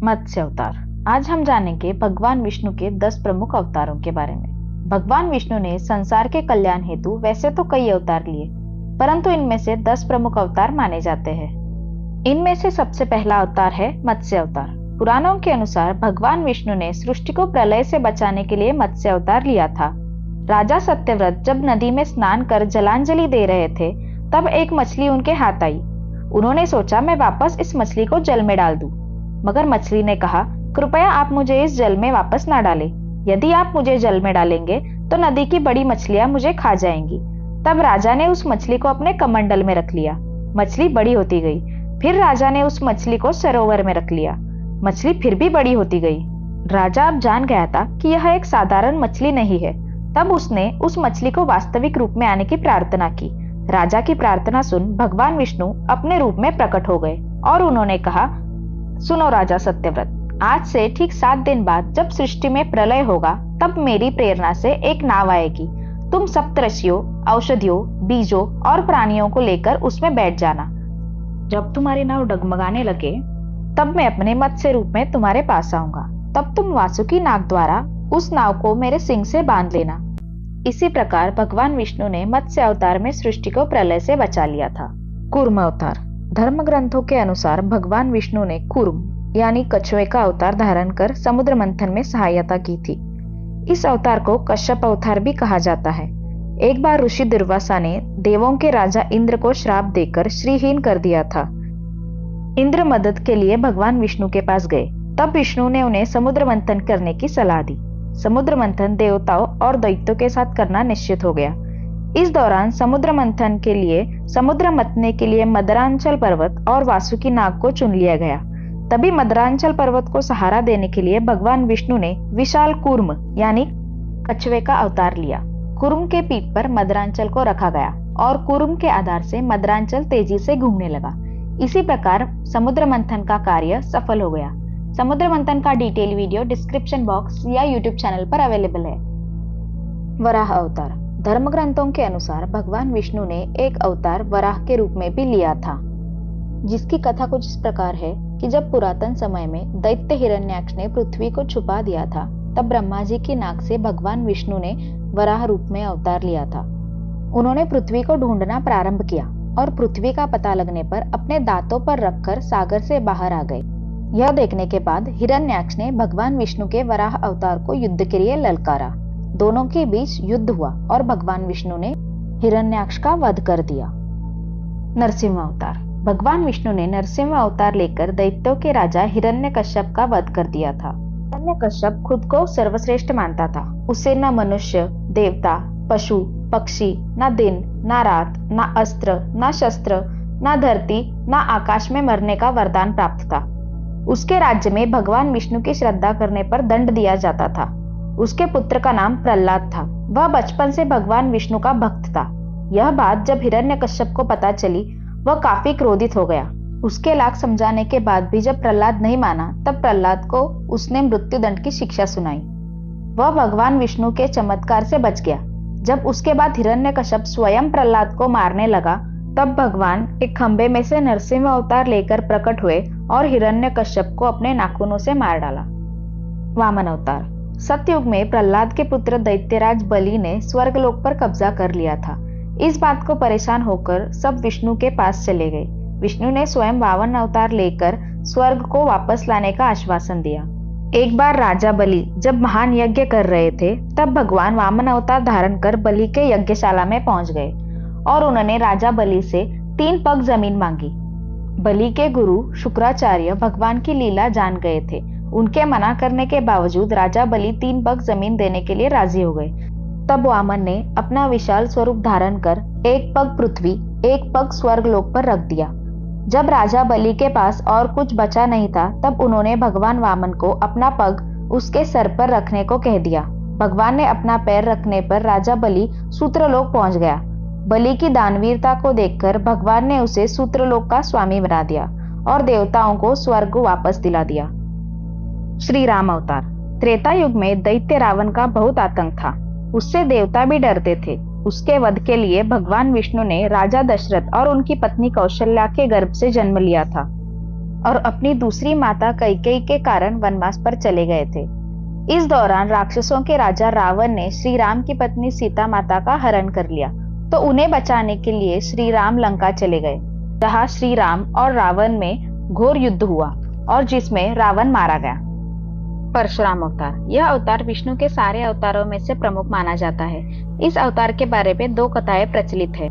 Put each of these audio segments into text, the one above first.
मत्स्य अवतार। आज हम जानेंगे भगवान विष्णु के 10 प्रमुख अवतारों के बारे में। भगवान विष्णु ने संसार के कल्याण हेतु वैसे तो कई अवतार लिए, परंतु इनमें से 10 प्रमुख अवतार माने जाते हैं। इनमें से सबसे पहला अवतार है मत्स्य अवतार। पुराणों के अनुसार भगवान विष्णु ने सृष्टि को प्रलय से बचाने के लिए मत्स्य अवतार लिया था। राजा सत्यव्रत जब नदी में स्नान कर जलांजलि दे रहे थे, तब एक मछली उनके हाथ आई। उन्होंने सोचा मैं वापस इस मछली को जल में डाल दूं, मगर मछली ने कहा, कृपया आप मुझे इस जल में वापस ना डालें। यदि आप मुझे जल में डालेंगे तो नदी की बड़ी मछलियां मुझे खा जाएंगी। तब राजा ने उस मछली को अपने कमंडल में रख लिया। मछली बड़ी होती गई। फिर राजा ने उस मछली को सरोवर में रख लिया। मछली फिर भी बड़ी होती गई। राजा अब जान गया था कि यह एक साधारण मछली नहीं है। तब उसने उस मछली को वास्तविक रूप में आने की प्रार्थना की। राजा की प्रार्थना सुन भगवान विष्णु अपने रूप में प्रकट हो गए और उन्होंने कहा, सुनो राजा सत्यव्रत, आज से ठीक 7 दिन बाद जब सृष्टि में प्रलय होगा, तब मेरी प्रेरणा से एक नाव आएगी। तुम सप्तऋषियों, औषधियों, बीजों और प्राणियों को लेकर उसमें बैठ जाना। जब तुम्हारी नाव डगमगाने लगे, तब मैं अपने मत्स्य रूप में तुम्हारे पास आऊंगा। तब तुम वासुकी नाग द्वारा उस नाव को मेरे सिंग से बांध लेना। इसी प्रकार भगवान विष्णु ने मत्स्य अवतार में सृष्टि को प्रलय से बचा लिया था। कूर्म अवतार। धर्म ग्रंथों के अनुसार भगवान विष्णु ने कूर्म यानी कछुए का अवतार धारण कर समुद्र मंथन में सहायता की थी। इस अवतार को कश्यप अवतार भी कहा जाता है। एक बार ऋषि दुर्वासा ने देवों के राजा इंद्र को श्राप देकर श्रीहीन कर दिया था। इंद्र मदद के लिए भगवान विष्णु के पास गए। तब विष्णु ने उन्हें समुद्र मंथन करने की सलाह दी। समुद्र मंथन देवताओं और दैत्यों के साथ करना निश्चित हो गया। इस दौरान समुद्र मंथन के लिए समुद्र मथने के लिए मदरांचल पर्वत और वासुकी नाग को चुन लिया गया। तभी मदरांचल पर्वत को सहारा देने के लिए भगवान विष्णु ने विशाल कूर्म यानी कछुए का अवतार लिया। कूर्म के पीठ पर मदरांचल को रखा गया और कूर्म के आधार से मदरांचल तेजी से घूमने लगा। इसी प्रकार समुद्र मंथन का कार्य सफल हो गया। समुद्र मंथन का डिटेल वीडियो डिस्क्रिप्शन बॉक्स या यूट्यूब चैनल पर अवेलेबल है। वराह अवतार। धर्म ग्रंथों के अनुसार भगवान विष्णु ने एक अवतार वराह के रूप में भी लिया था, जिसकी कथा कुछ इस प्रकार है कि जब पुरातन समय में दैत्य हिरण्याक्ष ने पृथ्वी को छुपा दिया था, तब ब्रह्मा जी की नाक से भगवान विष्णु ने वराह रूप में अवतार लिया था। उन्होंने पृथ्वी को ढूंढना प्रारंभ किया और पृथ्वी का पता लगने पर अपने दांतों पर रखकर सागर से बाहर आ गए। यह देखने के बाद हिरण्याक्ष ने भगवान विष्णु के वराह अवतार को युद्ध के लिए ललकारा। दोनों के बीच युद्ध हुआ और भगवान विष्णु ने हिरण्याक्ष का वध कर दिया। नरसिंह अवतार। भगवान विष्णु ने नरसिंह अवतार लेकर दैत्यों के राजा हिरण्यकश्यप का वध कर दिया था। हिरण्यकश्यप खुद को सर्वश्रेष्ठ मानता था। उसे न मनुष्य, देवता, पशु, पक्षी, न दिन, न रात, न अस्त्र, न शस्त्र, न धरती, न आकाश में मरने का वरदान प्राप्त था। उसके राज्य में भगवान विष्णु की श्रद्धा करने पर दंड दिया जाता था। उसके पुत्र का नाम प्रहलाद था। वह बचपन से भगवान विष्णु का भक्त था। यह बात जब हिरण्यकश्यप को पता चली, वह काफी क्रोधित हो गया। उसके लाख समझाने के बाद भी जब प्रहलाद नहीं माना, तब प्रहलाद को उसने मृत्यु दंड की शिक्षा सुनाई। वह भगवान विष्णु के चमत्कार से बच गया। जब उसके बाद हिरण्यकश्यप स्वयं प्रहलाद को मारने लगा, तब भगवान एक खंबे में से नरसिंह अवतार लेकर प्रकट हुए और हिरण्यकश्यप को अपने नाखूनों से मार डाला। वामन अवतार। सतयुग में प्रहलाद के पुत्र दैत्यराज बलि ने स्वर्गलोक पर कब्जा कर लिया था। इस बात को परेशान होकर सब विष्णु के पास चले गए। विष्णु ने स्वयं वामन अवतार लेकर स्वर्ग को वापस लाने का आश्वासन दिया। एक बार राजा बलि जब महान यज्ञ कर रहे थे, तब भगवान वामन अवतार धारण कर बलि के यज्ञशाला में पहुंच गए और उन्होंने राजा बलि से 3 पग जमीन मांगी। बलि के गुरु शुक्राचार्य भगवान की लीला जान गए थे। उनके मना करने के बावजूद राजा बलि 3 पग जमीन देने के लिए राजी हो गए। तब वामन ने अपना विशाल स्वरूप धारण कर 1 पग पृथ्वी, 1 पग स्वर्गलोक पर रख दिया। जब राजा बलि के पास और कुछ बचा नहीं था, तब उन्होंने भगवान वामन को अपना पग उसके सर पर रखने को कह दिया। भगवान ने अपना पैर रखने पर राजा बलि सूत्रलोक पहुंच गया। बलि की दानवीरता को देखकर भगवान ने उसे सूत्रलोक का स्वामी बना दिया और देवताओं को स्वर्ग वापस दिला दिया। श्री राम अवतार। त्रेता युग में दैत्य रावण का बहुत आतंक था। उससे देवता भी डरते थे। उसके वध के लिए भगवान विष्णु ने राजा दशरथ और उनकी पत्नी कौशल्या के गर्भ से जन्म लिया था। और अपनी दूसरी माता कैकेयी के कारण वनवास पर चले गए थे। इस दौरान राक्षसों के राजा रावण ने श्री राम की पत्नी सीता माता का हरण कर लिया, तो उन्हें बचाने के लिए श्री राम लंका चले गए, जहां श्री राम और रावण में घोर युद्ध हुआ और जिसमें रावण मारा गया। परशुराम अवतार, यह अवतार विष्णु के सारे अवतारों में से प्रमुख माना जाता है। इस अवतार के बारे में दो कथाएं प्रचलित है।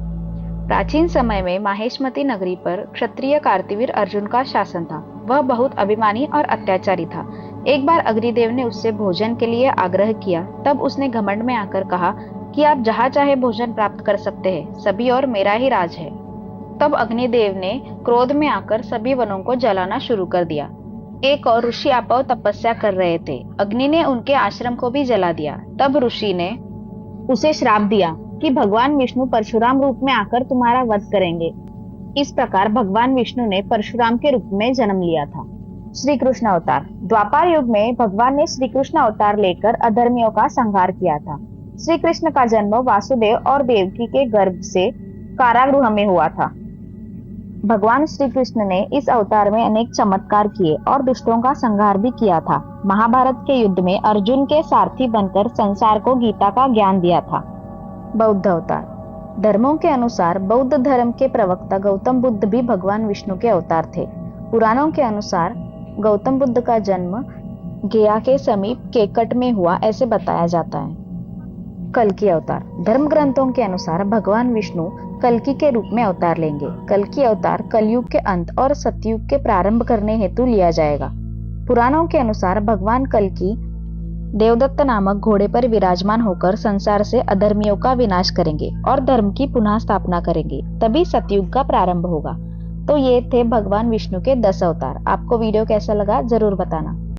प्राचीन समय में माहेशमती नगरी पर क्षत्रिय कार्तिवीर अर्जुन का शासन था। वह बहुत अभिमानी और अत्याचारी था। एक बार अग्निदेव ने उससे भोजन के लिए आग्रह किया। तब उसने घमंड में आकर कहा कि आप जहाँ चाहे भोजन प्राप्त कर सकते हैं, सभी और मेरा ही राज है। तब अग्निदेव ने क्रोध में आकर सभी वनों को जलाना शुरू कर दिया। एक और ऋषि आपव तपस्या कर रहे थे। अग्नि ने उनके आश्रम को भी जला दिया। तब ऋषि ने उसे श्राप दिया कि भगवान विष्णु परशुराम रूप में आकर तुम्हारा वध करेंगे। इस प्रकार भगवान विष्णु ने परशुराम के रूप में जन्म लिया था। श्री कृष्ण अवतार, द्वापर युग में भगवान ने श्री कृष्ण अवतार लेकर अधर्मियों का संहार किया था। श्री कृष्ण का जन्म वासुदेव और देवकी के गर्भ से कारागृह में हुआ था। भगवान श्री कृष्ण ने इस अवतार में अनेक चमत्कार किए और दुष्टों का संहार भी किया था। महाभारत के युद्ध में अर्जुन के सारथी बनकर संसार को गीता का ज्ञान दिया था। बौद्ध अवतार, धर्मों के अनुसार बौद्ध धर्म के प्रवक्ता गौतम बुद्ध भी भगवान विष्णु के अवतार थे। पुराणों के अनुसार गौतम बुद्ध का जन्म गया के समीप केकट में हुआ, ऐसे बताया जाता है। कल्कि अवतार, धर्म ग्रंथों के अनुसार भगवान विष्णु कल्कि के रूप में अवतार लेंगे। कल्कि अवतार कलयुग के अंत और सतयुग के प्रारंभ करने हेतु लिया जाएगा। पुराणों के अनुसार भगवान कल्कि देवदत्त नामक घोड़े पर विराजमान होकर संसार से अधर्मियों का विनाश करेंगे और धर्म की पुनः स्थापना करेंगे, तभी सतयुग का प्रारंभ होगा। तो ये थे भगवान विष्णु के 10 अवतार। आपको वीडियो कैसा लगा जरूर बताना।